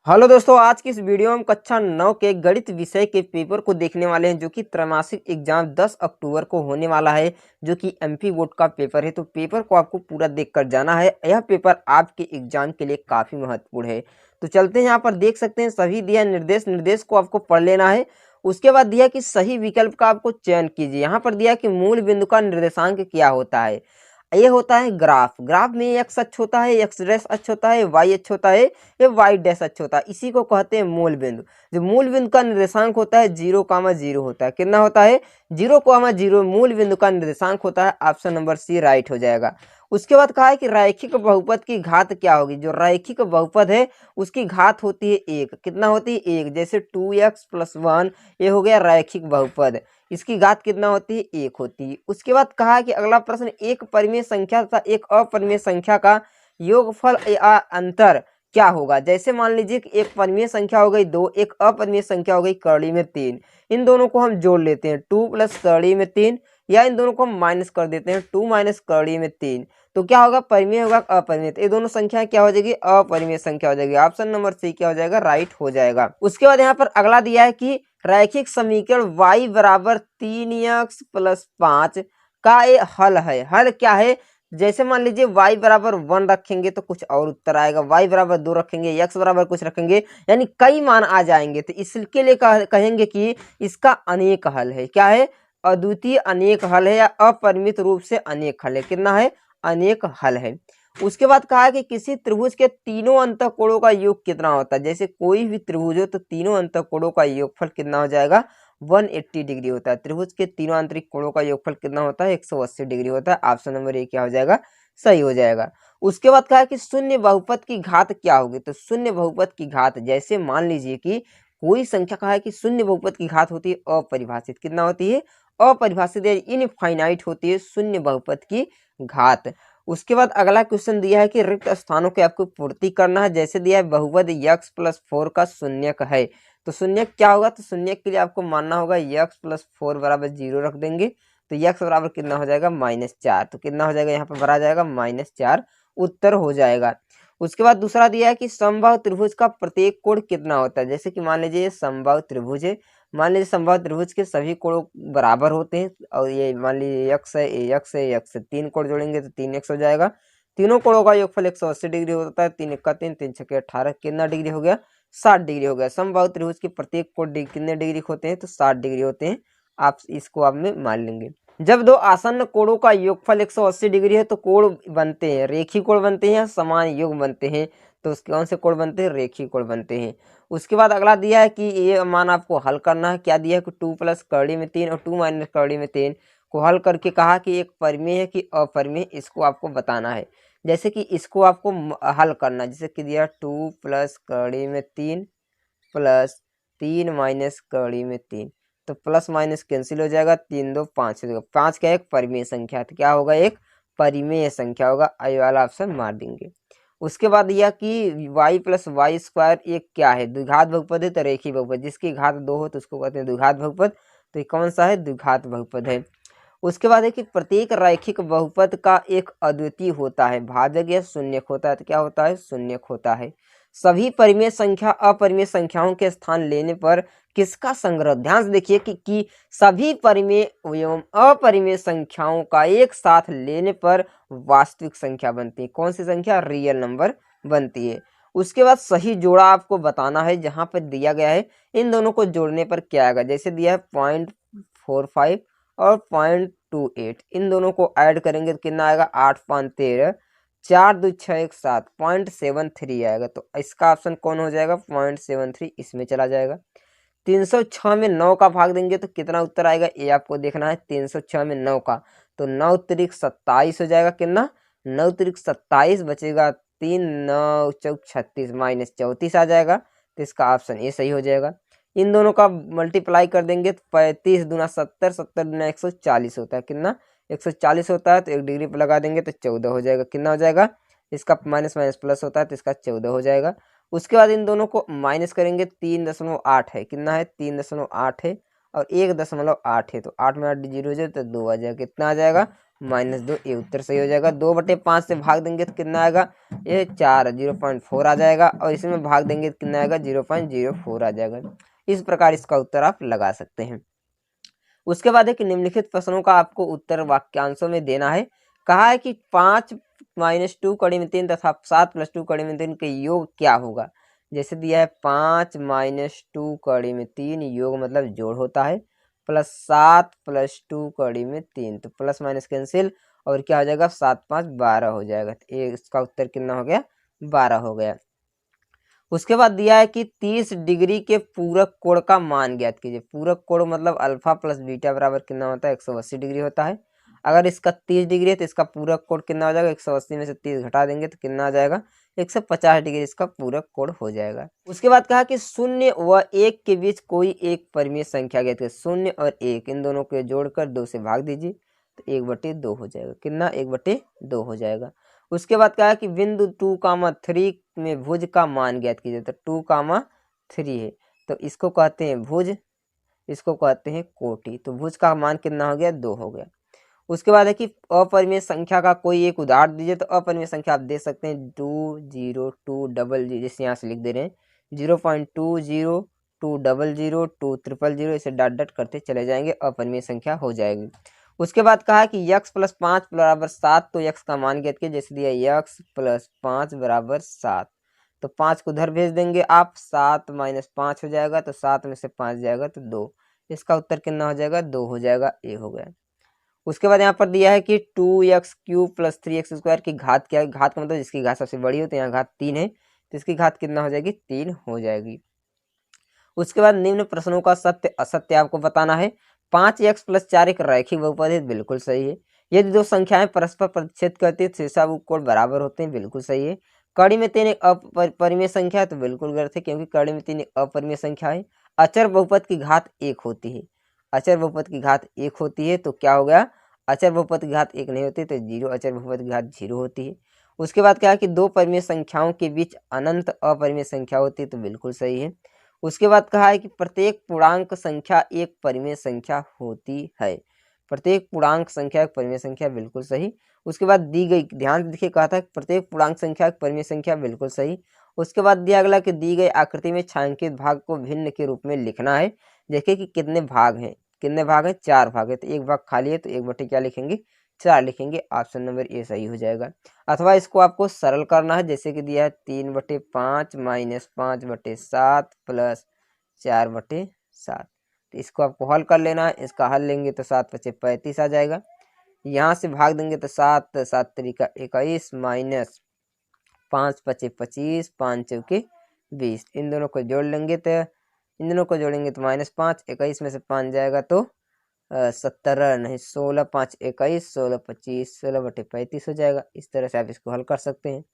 Hello दोस्तों, आज की इस वीडियो में हम कक्षा 9 के गणित विषय के पेपर को देखने वाले हैं जो कि त्रैमासिक एग्जाम 10 अक्टूबर को होने वाला है, जो कि एमपी बोर्ड का पेपर है। तो पेपर को आपको पूरा देखकर जाना है। यह पेपर आपके एग्जाम के लिए काफ़ी महत्वपूर्ण है। तो चलते हैं, यहाँ पर देख सकते हैं सभी दिया निर्देश को आपको पढ़ लेना है। उसके बाद दिया कि सही विकल्प का आपको चयन कीजिए। यहाँ पर दिया कि मूल बिंदु का निर्देशांक क्या होता है। ये होता है ग्राफ। ग्राफ में एक्स अक्ष होता है, एक्स डैश अक्ष होता है, वाई अक्ष होता है, ये वाई डैश अक्ष होता है। इसी को कहते हैं मूल बिंदु। जो मूल बिंदु का निर्देशांक होता है 0,0 होता है। कितना होता है? 0,0 मूल बिंदु का निर्देशांक होता है। ऑप्शन नंबर सी राइट हो जाएगा। उसके बाद कहा है कि रैखिक बहुपद की घात क्या होगी। जो रैखिक बहुपद है उसकी घात होती है 1। कितना होती है? 1। जैसे 2x + 1, ये हो गया रैखिक बहुपद। इसकी घात कितना होती है? 1 होती है। उसके बाद कहा कि अगला प्रश्न, एक परिमेय संख्या तथा एक अपरिमेय संख्या का योगफल या अंतर क्या होगा। जैसे मान लीजिए कि एक परिमेय संख्या हो गई 2, एक अपरिमेय संख्या हो गई कड़ी में 3। इन दोनों को हम जोड़ लेते हैं 2 + कड़ी में 3, या इन दोनों को हम माइनस कर देते हैं 2 - कड़ी में 3। तो क्या होगा? परिमेय होगा अपरिमेय। तो ये दोनों संख्या क्या हो जाएगी? अपरिमेय संख्या हो जाएगी। ऑप्शन नंबर सी क्या हो जाएगा? राइट हो जाएगा। उसके बाद यहाँ पर अगला दिया है कि रैखिक समीकरण y बराबर 3x + 5 का ये हल है। हल क्या है? जैसे मान लीजिए y बराबर 1 रखेंगे तो कुछ और उत्तर आएगा, y बराबर 2 रखेंगे, x बराबर कुछ रखेंगे, यानी कई मान आ जाएंगे। तो इसके लिए कहेंगे कि इसका अनेक हल है। क्या है? अद्वितीय अनेक हल है, या अपरिमित रूप से अनेक हल है। कितना है? अनेक हल है। उसके बाद कहा है कि किसी त्रिभुज के तीनों अंतःकोणों का योग कितना होता है। जैसे कोई भी त्रिभुज हो तो तीनों अंतःकोणों का योगफल कितना हो जाएगा? 180 डिग्री होता है। त्रिभुज के तीनों आंतरिक कोणों का योगफल कितना होता है? 180 डिग्री होता है। ऑप्शन नंबर ए क्या हो जाएगा? सही हो जाएगा। उसके बाद कहा है कि शून्य बहुपद की घात क्या होगी। तो शून्य बहुपद की घात, जैसे मान लीजिए कि कोई संख्या कहा है कि शून्य बहुपद की घात होती है अपरिभाषित। कितना होती है? अपरिभाषित, इनफाइनाइट होती है शून्य बहुपद की घात। उसके बाद अगला क्वेश्चन दिया है कि रिक्त स्थानों की आपको पूर्ति करना है। जैसे दिया है बहुपद x + 4 का शून्यक है। तो शून्यक क्या होगा? तो शून्यक के लिए आपको मानना होगा x + 4 बराबर 0 रख देंगे। तो x बराबर कितना हो जाएगा? -4। तो कितना हो जाएगा? यहाँ पर भरा जाएगा -4, उत्तर हो जाएगा। उसके बाद दूसरा दिया है कि समबाहु त्रिभुज का प्रत्येक कोण कितना होता है। जैसे कि मान लीजिए समबाहु त्रिभुज है। मान लीजिए समबाहु त्रिभुज के सभी कोण बराबर होते हैं, और ये मान लीजिए x है, x है, x से 3 कोण जोड़ेंगे तो 3x हो जाएगा। तीनों कोणों का योगफल 180 डिग्री होता है। 3 × 3, 3 × 6 = 18, कितना डिग्री हो गया? 60 डिग्री हो गया। समबाहु त्रिभुज के प्रत्येक कोण कितने डिग्री होते हैं? तो 60 डिग्री होते हैं। आप इसको आप में मान लेंगे। जब दो आसन्न कोणों का योगफल 180 डिग्री है तो कोण बनते हैं, रेखीय कोण बनते हैं या समान योग बनते हैं। तो उसके कौन से कोण बनते हैं? रेखीय कोण बनते हैं। उसके बाद अगला दिया है कि ये मान आपको हल करना है। क्या दिया है? कि 2 + कड़ी में 3 और 2 - कड़ी में 3 को हल करके कहा कि एक परिमेय है कि अपरिमेय, इसको आपको बताना है। जैसे कि इसको आपको हल करना, जैसे कि दिया 2 + कड़ी में 3 प्लस 3 - कड़ी में 3, तो प्लस माइनस कैंसिल हो जाएगा। 3 × 2 = 5 हो जाएगा। 5 क्या? एक परिमेय संख्या। तो क्या होगा? एक परिमेय संख्या होगा। आई वाला ऑप्शन मार देंगे। उसके बाद यह कि y + y² एक क्या है? द्विघात बहुपद है। तो रेखीय बहुपद, जिसकी घात 2 हो तो उसको कहते हैं द्विघात बहुपद। तो ये कौन सा है? द्विघात बहुपद है। उसके बाद है कि प्रत्येक रैखिक बहुपद का एक अद्वितीय होता है, भाजक या शून्यक होता है। तो क्या होता है? शून्यक होता है। सभी परिमेय संख्या अपरिमेय संख्याओं के स्थान लेने पर किसका संग्रह? ध्यान से देखिए कि सभी परिमेय एवं अपरिमेय संख्याओं का एक साथ लेने पर वास्तविक संख्या बनती है। कौन सी संख्या? रियल नंबर बनती है। उसके बाद सही जोड़ा आपको बताना है। जहां पर दिया गया है इन दोनों को जोड़ने पर क्या आएगा। जैसे दिया है 0.45 और 0.28, इन दोनों को ऐड करेंगे तो कितना आएगा? 8 × 5 = 13, 4 × 2 = 6, 7, 0.73 आएगा। तो इसका ऑप्शन कौन हो जाएगा? 0.73 इसमें चला जाएगा। 306 में 9 का भाग देंगे तो कितना उत्तर आएगा? ये आपको देखना है। 306 में 9 का, तो 9 × 3 = 27 हो जाएगा। कितना? 9 × 3 = 27 बचेगा। 3 9 4 36 -34 आ जाएगा। तो इसका ऑप्शन ये सही हो जाएगा। इन दोनों का मल्टीप्लाई कर देंगे तो 35 दूना 70, 70 दूना 140 होता है। कितना? 140 होता है। तो 1 डिग्री पर लगा देंगे तो 14 हो जाएगा। कितना हो जाएगा? इसका माइनस माइनस प्लस होता है तो इसका 14 हो जाएगा। उसके बाद इन दोनों को माइनस करेंगे, 3.8 है। कितना है? 3.8 है। और 1.8 है, तो 8 में 8 जीरो हो जाए तो 2 आ जाएगा। कितना आ जाएगा? -2। ये उत्तर सही हो जाएगा। 2/5 से भाग देंगे तो कितना आएगा? ये 4 0.4 आ जाएगा, और इसमें भाग देंगे तो कितना आएगा? 0.04 आ जाएगा। इस प्रकार इसका उत्तर आप लगा सकते हैं। उसके बाद है कि निम्नलिखित प्रश्नों का आपको उत्तर वाक्यांशों में देना है। कहा है कि 5 - 2 कड़ी में 3 तथा 7 + 2 कड़ी में 3 के योग क्या होगा। जैसे दिया है 5 - 2 कड़ी में 3 योग मतलब जोड़ होता है, प्लस 7 + 2 कड़ी में 3, तो प्लस माइनस कैंसिल, और क्या हो जाएगा? 7 5 12 हो जाएगा। तो ये इसका उत्तर कितना हो गया? 12 हो गया। उसके बाद दिया है कि 30 डिग्री के पूरक कोण का मान ज्ञात कीजिए। पूरक कोण मतलब अल्फा प्लस बीटा बराबर कितना होता है? 180 डिग्री होता है। अगर इसका 30 डिग्री है तो इसका पूरक कोण कितना हो जाएगा? 180 में से 30 घटा देंगे तो कितना आ जाएगा? 150 डिग्री इसका पूरक कोण हो जाएगा। उसके बाद कहा कि 0 व 1 के बीच कोई एक परिमेय संख्या ज्ञात कीजिए। 0 और 1 इन दोनों को जोड़कर 2 से भाग दीजिए तो 1/2 हो जाएगा। कितना? 1/2 हो जाएगा। उसके बाद क्या है कि बिंदु 2, 3 में भुज का मान ज्ञात कीजिए। तो 2, 3 है, तो इसको कहते हैं भुज, इसको कहते हैं कोटि। तो भुज का मान कितना हो गया? 2 हो गया। उसके बाद है कि अपरिमेय संख्या का कोई एक उदाहरण दीजिए। तो अपरिमेय संख्या आप दे सकते हैं 2 0 2 डबल जी, जैसे यहाँ से लिख दे रहे हैं 0.20 2 00 2 000, इसे डॉट डॉट करते चले जाएंगे, अपरिमेय संख्या हो जाएगी। उसके बाद कहा है कि x + 5 = 7, तो x का मान ज्ञात कीजिए। जैसे दिया x + 5 = 7, तो 5 को उधर भेज देंगे आप, 7 - 5 हो जाएगा, तो 7 में से 5 जाएगा तो 2। इसका उत्तर कितना हो जाएगा? 2 हो जाएगा। ये हो गया। उसके बाद यहाँ पर दिया है कि 2x³ + 3x² की घात क्या है? घात का मतलब जिसकी घात सबसे बड़ी हो, तो यहाँ घात 3 है, तो इसकी घात कितना हो जाएगी? 3 हो जाएगी। उसके बाद निम्न प्रश्नों का सत्य असत्य आपको बताना है। 5x + 4 एक रैखिक बहुपद है, बिल्कुल सही है। यदि दो संख्याएं परस्पर प्रतिच्छेद करती है तो शेषाव कोण बराबर होते हैं, बिल्कुल सही है। कड़ी में 3 एक अपरिमेय संख्या है, तो बिल्कुल गलत है, क्योंकि कड़ी में 3 एक अपरिमेय संख्या है। अचर बहुपद की घात 1 होती है, अचर बहुपद की घात 1 होती है, तो क्या हो गया? अचर बहुपद की घात 1 नहीं होती, तो 0। अचर बहुपद की घात 0 होती है। उसके बाद क्या है कि दो परिमेय संख्याओं के बीच अनंत अपरिमेय संख्या होती है, तो बिल्कुल सही है। उसके बाद कहा है कि प्रत्येक पूर्णांक संख्या एक परिमेय संख्या होती है। प्रत्येक पूर्णांक संख्या एक परिमेय संख्या, बिल्कुल सही। उसके बाद दी गई, ध्यान से देखिए, कहा था प्रत्येक पूर्णांक संख्या एक परिमेय संख्या, बिल्कुल सही। उसके बाद दिया अगला कि दी गई आकृति में छायांकित भाग को भिन्न के रूप में लिखना है। देखिए कि कितने भाग हैं, कितने भाग हैं? 4 भाग है, तो एक भाग खाली है, तो 1/4 क्या लिखेंगे? 4 लिखेंगे। ऑप्शन नंबर ए सही हो जाएगा। अथवा इसको आपको सरल करना है, जैसे कि दिया है 3/5 - 5/7 + 4/7, तो इसको आपको हल कर लेना है। इसका हल लेंगे तो 7 × 5 = 35 आ जाएगा। यहाँ से भाग देंगे तो 7 7 × 3 = 21 - 5 × 5 = 25 5 × 4 = 20। इन दोनों को जोड़ लेंगे तो, इन दोनों को जोड़ेंगे तो -5, 21 में से 5 जाएगा तो 17 नहीं 16 5 21 16 25 16/35 हो जाएगा। इस तरह से आप इसको हल कर सकते हैं।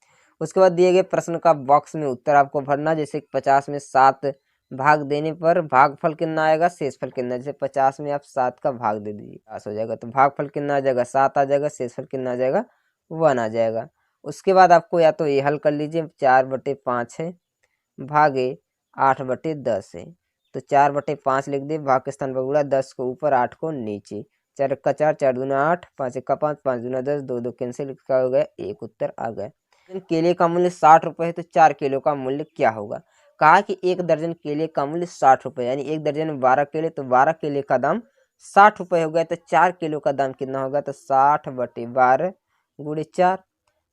उसके बाद दिए गए प्रश्न का बॉक्स में उत्तर आपको भरना। जैसे 50 में 7 भाग देने पर भागफल कितना आएगा? शेषफल कितना? जैसे 50 में आप 7 का भाग दे दीजिए, 50 हो जाएगा, तो भागफल कितना आ जाएगा? 7 आ जाएगा। शेषफल कितना आ जाएगा? 1 आ जाएगा। उसके बाद आपको या तो ये हल कर लीजिए, 4/5 है भागे 8/10 है, तो 4/5 लिख दिए, भाग के स्थान पर गुणा, 10 को ऊपर 8 को नीचे, 4 × 4 4 × 8 5 × 5 5 × 10 2 2 कैंसिल, क्या हो गया? एक उत्तर आ गया। केले का मूल्य 60 रुपये है, तो 4 किलो का मूल्य क्या होगा? कहा कि 1 दर्जन केले का मूल्य 60 रुपये, यानी 1 दर्जन में 12 केले, तो 12 केले का दाम 60 रुपये हो गया। तो 4 किलो का दाम कितना होगा? तो 60/12 × 4,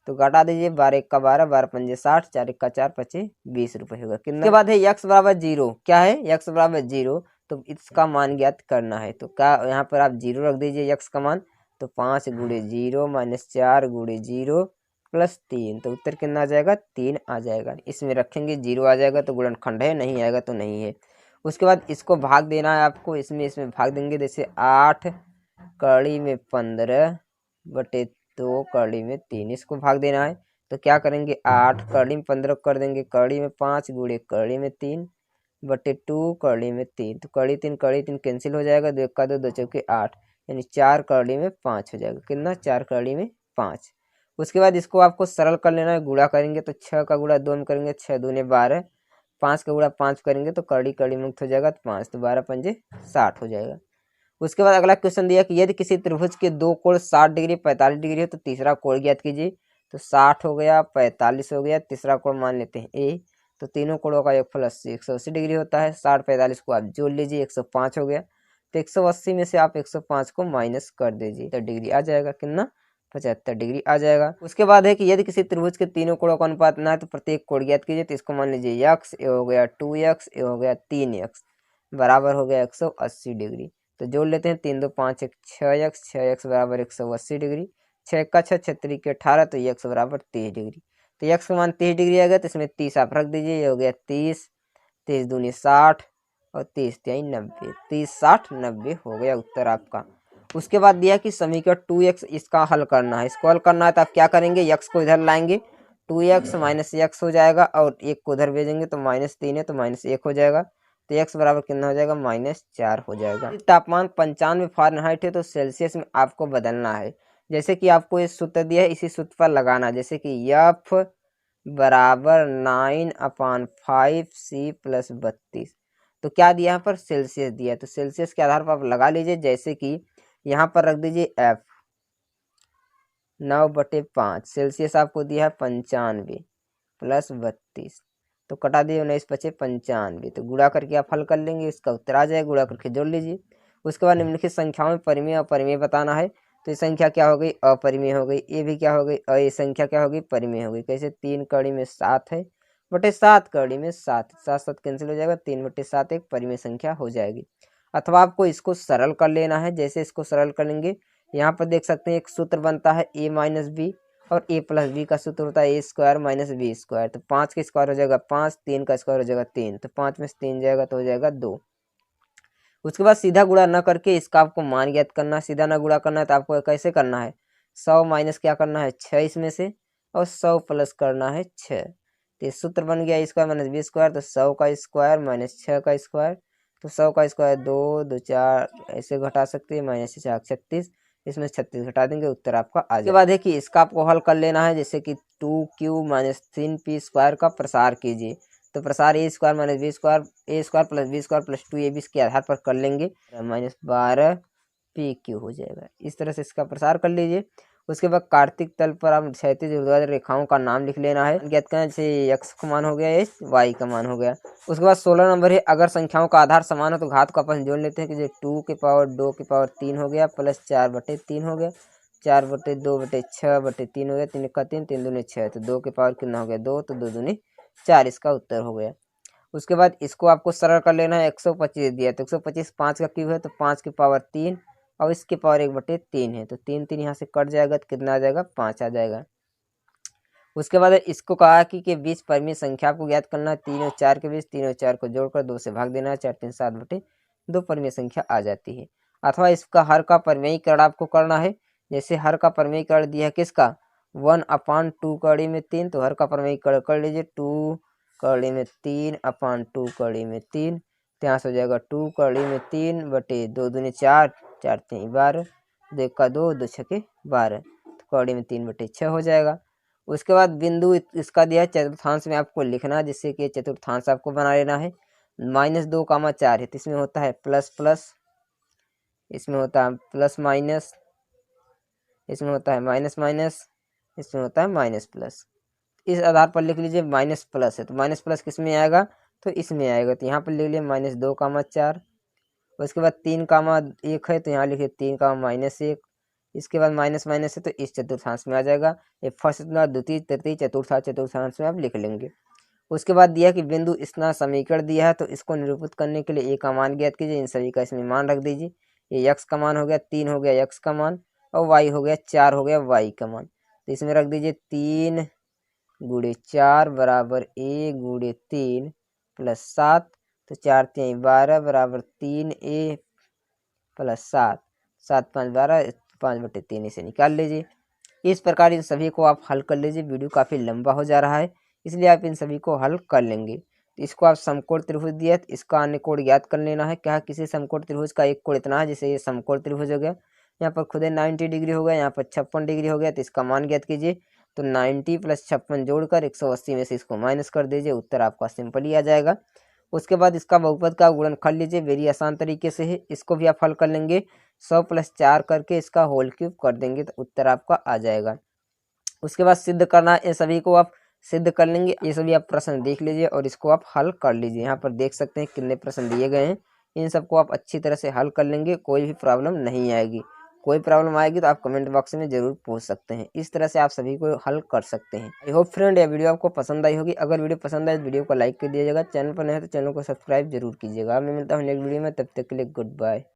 तो घटा दीजिए, 12 × 1 = 12 12 × 5 = 60 4 × 4 = 25 20 रुपये होगा। कितना? इसके बाद है x = 0। क्या है? x = 0, तो इसका मान ज्ञात करना है। तो क्या यहाँ पर आप 0 रख दीजिए x का मान, तो 5 × 0 - 4 × 0 + 3, तो उत्तर कितना आ जाएगा? 3 आ जाएगा। इसमें रखेंगे 0 आ जाएगा तो गुणनखंड है, नहीं आएगा तो नहीं है। उसके बाद इसको भाग देना है आपको, इसमें भाग देंगे, जैसे 8 कड़ी में 15/2 कड़ी में 3, इसको भाग देना है। तो क्या करेंगे? 8 कड़ी में 15 कर देंगे, कड़ी में 5 × कड़ी में 3/2 कड़ी में 3, तो कड़ी 3 कैंसिल हो जाएगा, 2 × 2 2 × 4 8, यानी 4 कड़ी में 5 हो जाएगा। कितना? 4 कड़ी में 5। उसके बाद इसको आपको सरल कर लेना है, गुणा करेंगे तो 6 का गुणा 2 में करेंगे, 6 दूने 12, 5 का गुणा 5 करेंगे तो कड़ी कड़ी मुक्त हो जाएगा, तो 5 तो 12 पंजे 60 हो जाएगा। उसके बाद अगला क्वेश्चन दिया कि यदि किसी त्रिभुज के दो कोण 60 डिग्री 45 डिग्री है तो तीसरा कोण ज्ञात कीजिए। तो 60 हो गया, 45 हो गया, तीसरा कोण मान लेते हैं ए। तो तीनों कोणों का योगफल 80 180 डिग्री होता है। 60 45 को आप जोड़ लीजिए, 105 हो गया। तो 180 में से आप 105 को माइनस कर दीजिए तो डिग्री आ जाएगा, कितना 75 डिग्री आ जाएगा। उसके बाद है कि यदि किसी त्रिभुज के तीनों कोणों का अनुपात ना है तो प्रत्येक कोण ज्ञात कीजिए। तो इसको मान लीजिए यक्स, ए हो गया 2x, ए हो गया 3x, बराबर हो गया 180 डिग्री। तो जोड़ लेते हैं, 3 2 5 1 6x, 6x बराबर 180 डिग्री, 6 का 6 36 के 18, तो x बराबर 30 डिग्री। तो x का मान 30 डिग्री आ गया, तो इसमें 30 आप रख दीजिए, ये हो गया 30, 30 दूनी 60 और 30 तिहाई 90, 30 60 90 हो गया उत्तर आपका। उसके बाद दिया कि समीकरण 2x इसका हल करना है। इसको हल करना है तो आप क्या करेंगे, x को इधर लाएंगे, 2x माइनस एक्स हो जाएगा और 1 को उधर भेजेंगे तो -3 है तो -1 हो जाएगा। तो x बराबर कितना हो जाएगा, -4 हो जाएगा। तापमान 95 फ़ारेनहाइट है तो सेल्सियस में आपको बदलना है। जैसे कि आपको ये सूत्र दिया है, इसी सूत्र पर लगाना, जैसे कि F बराबर 9/5C + 32। तो क्या दिया यहाँ पर, सेल्सियस दिया है, तो सेल्सियस के आधार पर आप लगा लीजिए। जैसे कि यहाँ पर रख दीजिए F 9/5, सेल्सियस आपको दिया है 95 + 32, तो कटा दिए 19 बचे 95, तो गुणा करके आप हल कर लेंगे, इसका उत्तर आ जाएगा, गुणा करके जोड़ लीजिए। उसके बाद निम्नलिखित संख्याओं में परिमेय और अपरिमेय बताना है। तो ये संख्या क्या हो गई, अपरिमेय हो गई, ये भी क्या हो गई, ये संख्या क्या हो गई, परिमेय हो गई। कैसे, 3 कड़ी में 7 है बटे 7 कड़ी में 7, 7 7 कैंसिल हो जाएगा, 3/7 एक परिमेय संख्या हो जाएगी। अथवा आपको इसको सरल कर लेना है। जैसे इसको सरल करेंगे, यहाँ पर देख सकते हैं एक सूत्र बनता है a - b और a + b का सूत्र होता है a² - b²। तो 5 का स्क्वायर हो जाएगा 5, 3 का स्क्वायर हो जाएगा 3, तो 5 में से 3 जाएगा तो हो जाएगा 2। उसके बाद सीधा गुणा न करके इसका आपको मान ज्ञात करना है। सीधा ना गुणा करना है तो आपको कैसे करना है, 100 माइनस क्या करना है 6 इसमें से, और 100 प्लस करना है 6। तो ये सूत्र बन गया a² - b², तो 100 का स्क्वायर माइनस 6 का स्क्वायर, तो 100 का स्क्वायर 2 2 4 ऐसे घटा सकते हैं, -4 36, इसमें 36 घटा देंगे, उत्तर आपका आ जाएगा। उसके बाद है कि इसका आपको हल कर लेना है। जैसे कि 2q - 3p² का प्रसार कीजिए। तो प्रसार a² - b² a² + b² + 2ab के आधार पर कर लेंगे, -12pq हो जाएगा। इस तरह से इसका प्रसार कर लीजिए। उसके बाद कार्तिक तल पर आप क्षैतिज ऊर्ध्वाधर रेखाओं का नाम लिख लेना है। ज्ञात करना, जैसे x का मान हो गया, y का मान हो गया। उसके बाद 16 नंबर है, अगर संख्याओं का आधार समान हो तो घात को आपस में जोड़ लेते हैं। कि जो 2 की पावर 2 की पावर 3 हो गया, प्लस 4/3 हो गया, 4/2/6/3 हो गया, 3 का 3, 3 दूनी 6, तो 2 की पावर कितना हो गया 2, तो 2 दूनी 4, इसका उत्तर हो गया। उसके बाद इसको आपको सरल कर लेना है। 125 दिया, तो 125 5 का क्यूब है, तो 5 की पावर 3 और इसकी पावर 1/3 है, तो 3 3 यहाँ से कट जाएगा, तो कितना आ जाएगा 5 आ जाएगा। उसके बाद इसको कहा कि बीच परिमेय संख्या को ज्ञात करना है। 3 और 4 के बीच, 3 और 4 को जोड़कर 2 से भाग देना है, 4 3 7/2 परिमेय संख्या आ जाती है। अथवा इसका हर का परिमेयीकरण आपको करना है। जैसे हर का परिमेयीकरण दिया है किसका, 1/2 कड़ी में 3, तो हर का परिमेयीकरण कर लीजिए। 2 कड़ी में 3/2 कड़ी में 3, तो यहाँ से हो जाएगा 2 कड़ी में 3/2 दूनी 4, 4 3 12, 2 का 2, 2 6 12, तो कड़ी में 3/6 हो जाएगा। उसके बाद बिंदु इसका दिया है चतुर्थांश में आपको लिखना है, जिससे कि चतुर्थांश आपको बना लेना है। -2, 4 है, तो इसमें होता है प्लस प्लस, इसमें होता है प्लस माइनस, इसमें होता है माइनस माइनस, इसमें होता है माइनस प्लस। इस आधार पर लिख लीजिए माइनस प्लस है, तो माइनस प्लस किस में आएगा, तो इसमें आएगा, तो यहाँ पर लिख लीजिए -2, 4। उसके बाद 3, 1 है, तो यहाँ लिखिए 3, -1। इसके बाद माइनस माइनस है, तो इस चतुर्थांश में आ जाएगा। ये फर्स्ट, द्वितीय, तृतीय, चतुर्थांश में आप लिख लेंगे। उसके बाद दिया कि बिंदु स्नेह समीकरण दिया है, तो इसको निरूपित करने के लिए a का मान ज्ञात कीजिए। इन सभी का इसमें मान रख दीजिए। ये x का मान हो गया 3, हो गया x का मान, और y हो गया 4, हो गया y का मान। तो इसमें रख दीजिए 3 × 4 बराबर a × 3 + 7, तो 4 3 12 बराबर 3a + 7, 7 5 12, 5/3 इसे निकाल लीजिए। इस प्रकार इन सभी को आप हल कर लीजिए। वीडियो काफ़ी लंबा हो जा रहा है, इसलिए आप इन सभी को हल कर लेंगे। तो इसको आप समकोण त्रिभुज दिया, तो इसका अन्य कोण ज्ञात कर लेना है। क्या, किसी समकोण त्रिभुज का एक कोण इतना है, जैसे ये समकोण त्रिभुज हो गया, यहाँ पर खुद 90 डिग्री हो गया, यहाँ पर 56 डिग्री हो गया, तो इसका मान ज्ञात कीजिए। तो 90 + 56 जोड़कर 180 में से इसको माइनस कर दीजिए, उत्तर आपका सिंपल ही आ जाएगा। उसके बाद इसका बहुपद का गुणनखंड लीजिए, वेरी आसान तरीके से है, इसको भी आप हल कर लेंगे। 100 + 4 करके इसका होल क्यूब कर देंगे तो उत्तर आपका आ जाएगा। उसके बाद सिद्ध करना है, ये सभी को आप सिद्ध कर लेंगे। ये सभी आप प्रश्न देख लीजिए और इसको आप हल कर लीजिए। यहाँ पर देख सकते हैं कितने प्रश्न दिए गए हैं, इन सबको आप अच्छी तरह से हल कर लेंगे, कोई भी प्रॉब्लम नहीं आएगी। कोई प्रॉब्लम आएगी तो आप कमेंट बॉक्स में जरूर पूछ सकते हैं। इस तरह से आप सभी को हल कर सकते हैं। आई होप फ्रेंड यह वीडियो आपको पसंद आई होगी। अगर वीडियो पसंद आए तो वीडियो को लाइक कर दीजिएगा, चैनल पर नए हैं तो चैनल को सब्सक्राइब जरूर कीजिएगा। मैं मिलता हूँ नेक्स्ट वीडियो में, तब तक के लिए गुड बाय।